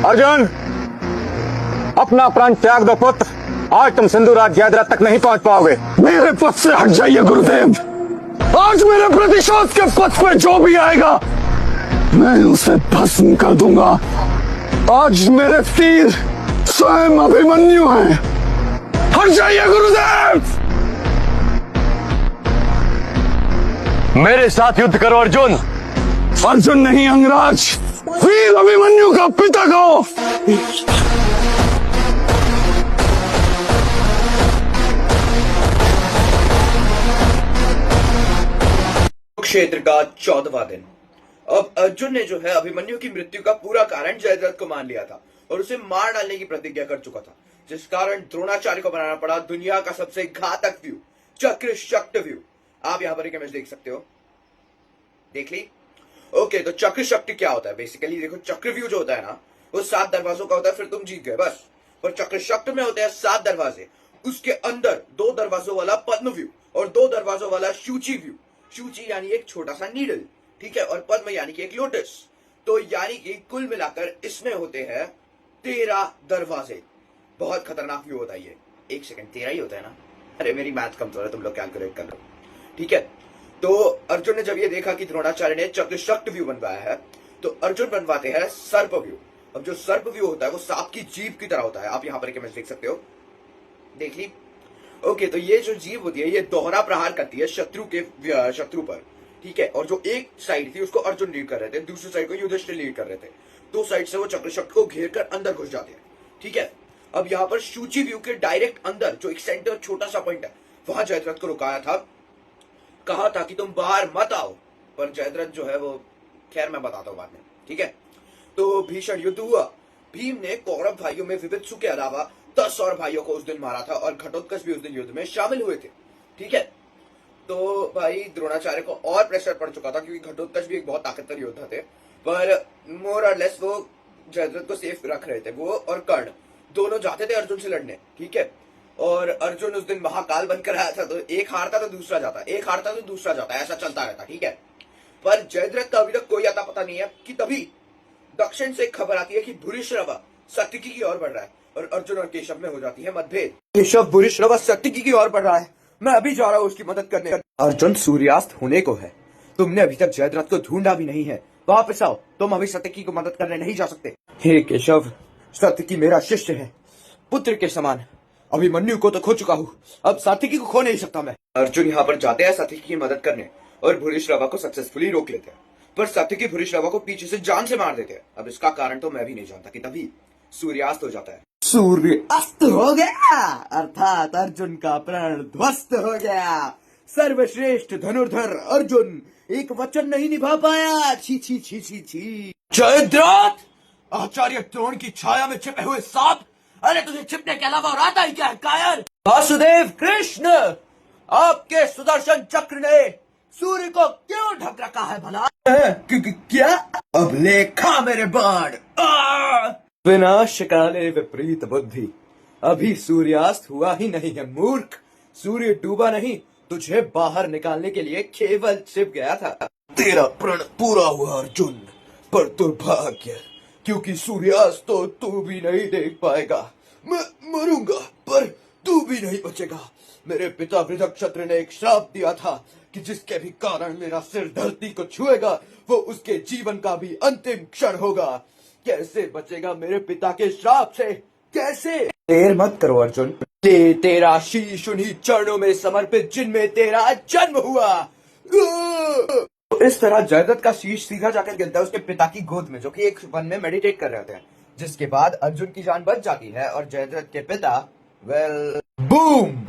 अर्जुन, अपना प्राण त्याग दो पुत्र। आज तुम सिंधुराज जयद्रथ तक नहीं पहुंच पाओगे। मेरे पथ से हट जाइए गुरुदेव। आज मेरे प्रतिशोध के पथ पे जो भी आएगा मैं उसे भस्म कर दूंगा। आज मेरे तीर स्वयं अभिमन्यु हैं। हट जाइए गुरुदेव। मेरे साथ युद्ध करो अर्जुन। अर्जुन नहीं अंगराज, वीर अभिमन्यु का पिता कहो। क्षेत्र का 14वां दिन। अब अर्जुन ने जो है अभिमन्यु की मृत्यु का पूरा कारण जयद्रथ को मान लिया था और उसे मार डालने की प्रतिज्ञा कर चुका था, जिस कारण द्रोणाचार्य को बनाना पड़ा दुनिया का सबसे घातक व्यू, चक्र शक्ति व्यू। आप यहाँ पर एक इमेज देख सकते हो, देख ली? ओके, तो चक्र शक्ति क्या होता है? बेसिकली देखो, चक्र व्यू जो होता है ना, वो 7 दरवाजों का होता है, फिर तुम जीत गए बस। पर चक्र शक्ति में होते हैं 7 दरवाजे, उसके अंदर 2 दरवाजों वाला पद्म व्यू और 2 दरवाजों वाला शूची व्यू। शूची यानी एक छोटा सा नीडल, ठीक है, और पद्म यानी कि एक लोटस। तो यानी कि कुल मिलाकर इसमें होते हैं 13 दरवाजे। बहुत खतरनाक व्यू होता है ये। एक सेकंड, 13 ही होता है ना? अरे मेरी मैथ कमजोर है, तुम लोग कैलकुलेट कर लो, ठीक है। तो अर्जुन ने जब ये देखा कि द्रोणाचार्य ने चक्र शक्ति व्यू बनवाया है, तो अर्जुन बनवाते हैं सर्प व्यू। अब जो सर्प व्यू होता है वो सांप की जीभ की तरह होता है। आप यहाँ पर एक इमेज देख सकते हो, देख ली? ओके, तो ये जो जीभ होती है ये दोहरा प्रहार करती है शत्रु पर, ठीक है। और जो एक साइड थी उसको अर्जुन लीड कर रहे थे, दूसरी साइड को युधिष्ठिर लीड कर रहे थे। 2 साइड से वो चक्र शक्ति को घेर कर अंदर घुस जाते हैं, ठीक है। अब यहाँ पर शूची व्यू के डायरेक्ट अंदर जो एक सेंटर छोटा सा पॉइंट है, वहां जयद्रथ को रुकाया था, कहा था कि तुम बाहर मत आओ। पर जयद्रथ जो है वो, खैर मैं बताता हूँ बाद में, ठीक है। तो भीषण युद्ध हुआ। भीम ने कौरव भाइयों में विवित्सु के अलावा 10 और भाइयों को उस दिन मारा था और घटोत्कच भी उस दिन युद्ध में शामिल हुए थे, ठीक है। तो भाई द्रोणाचार्य को और प्रेशर पड़ चुका था, क्योंकि घटोत्कच भी एक बहुत ताकतवर योद्धा थे, पर मोर और लेस वो जयद्रथ को सेफ रख रहे थे। वो और कर्ण दोनों जाते थे अर्जुन से लड़ने, ठीक है। और अर्जुन उस दिन महाकाल बनकर आया था, तो एक हारता तो दूसरा जाता, एक हारता तो दूसरा जाता, ऐसा चलता रहता, ठीक है। पर जयद्रथ का अभी तक कोई आता पता नहीं है कि तभी दक्षिण से खबर आती है कि भूरिश्रवा सत्यकी की ओर बढ़ रहा है और अर्जुन और केशव में हो जाती है मतभेद। केशव भूरिश्रवा सत्यकी की ओर बढ़ रहा है, मैं अभी जा रहा हूँ उसकी मदद करने। अर्जुन, सूर्यास्त होने को है, तुमने अभी तक जयद्रथ को ढूंढा भी नहीं है, वापस आओ, तुम अभी सत्यकी को मदद करने नहीं जा सकते। हे केशव, सत्यकी मेरा शिष्य है, पुत्र के समान। अभिमन्यु को तो खो चुका हूँ, अब सात्यकी को खो नहीं सकता मैं। अर्जुन यहाँ पर जाते हैं सात्यकी की मदद करने और भूरिश्रवा को सक्सेसफुली रोक लेते हैं, पर सात्यकी भूरिश्रवा को पीछे से जान से मार देते हैं। अब इसका कारण तो मैं भी नहीं जानता कि तभी सूर्यास्त हो जाता है। सूर्य अस्त हो गया, अर्थात अर्जुन का प्राण ध्वस्त हो गया। सर्वश्रेष्ठ धनुर्धर अर्जुन एक वचन नहीं निभा पाया। छी छी छी छी छी। जयद्रथ, आचार्य द्रोण की छाया में छिपे हुए सांप, अरे तुझे छिपने के अलावा और आता ही क्या है कायर? वासुदेव कृष्ण, आपके सुदर्शन चक्र ने सूर्य को क्यों ढक रखा है भला? क्या? अब लेखा मेरे बाण। विनाश काले विपरीत बुद्धि, अभी सूर्यास्त हुआ ही नहीं है मूर्ख। सूर्य डूबा नहीं, तुझे बाहर निकालने के लिए केवल छिप गया था। तेरा प्रण पूरा हुआ अर्जुन, पर दुर्भाग्य, क्योंकि सूर्यास्त तो तू भी नहीं देख पाएगा। मैं मरूंगा पर तू भी नहीं बचेगा। मेरे पिता वृद्धक्षत्र ने एक श्राप दिया था कि जिसके भी कारण मेरा सिर धरती को छुएगा वो उसके जीवन का भी अंतिम क्षण होगा। कैसे बचेगा मेरे पिता के श्राप से? कैसे? देर मत करो अर्जुन, ले तेरा शीश उन्हीं चरणों में समर्पित जिनमें तेरा जन्म हुआ। तो इस तरह जयद्रथ का शीश सीधा जाकर गिरता है उसके पिता की गोद में, जो कि एक वन में मेडिटेट कर रहे होते हैं, जिसके बाद अर्जुन की जान बच जाती है और जयद्रथ के पिता, वेल, बूम,